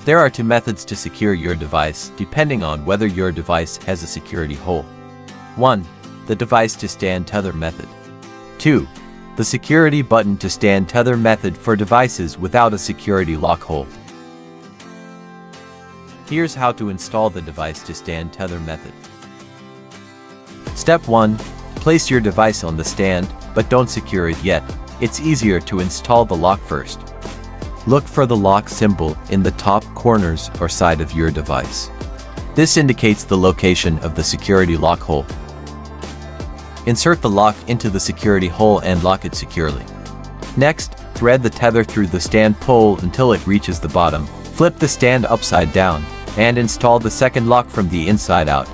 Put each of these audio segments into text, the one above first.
There are two methods to secure your device, depending on whether your device has a security hole. 1. The device to stand tether method. 2. The security button to stand tether method for devices without a security lock hole. Here's how to install the device to stand tether method. Step 1. Place your device on the stand, but don't secure it yet. It's easier to install the lock first. Look for the lock symbol in the top corners or side of your device. This indicates the location of the security lock hole. Insert the lock into the security hole and lock it securely. Next, thread the tether through the stand pole until it reaches the bottom. Flip the stand upside down and install the second lock from the inside out.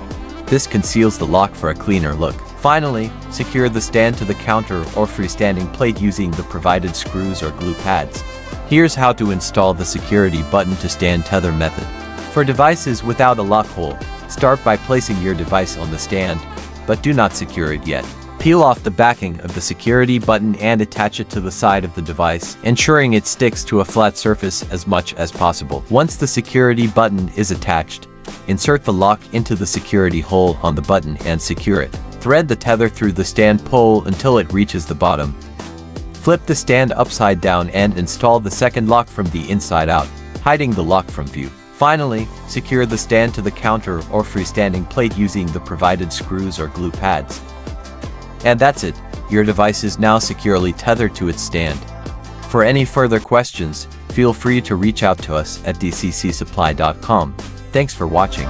This conceals the lock for a cleaner look. Finally, secure the stand to the counter or freestanding plate using the provided screws or glue pads. Here's how to install the security button to stand tether method. For devices without a lock hole, start by placing your device on the stand, but do not secure it yet. Peel off the backing of the security button and attach it to the side of the device, ensuring it sticks to a flat surface as much as possible. Once the security button is attached, insert the lock into the security hole on the button and secure it. Thread the tether through the stand pole until it reaches the bottom. Flip the stand upside down and install the second lock from the inside out, hiding the lock from view. Finally, secure the stand to the counter or freestanding plate using the provided screws or glue pads. And that's it, your device is now securely tethered to its stand. For any further questions, feel free to reach out to us at DCCSupply.com. Thanks for watching.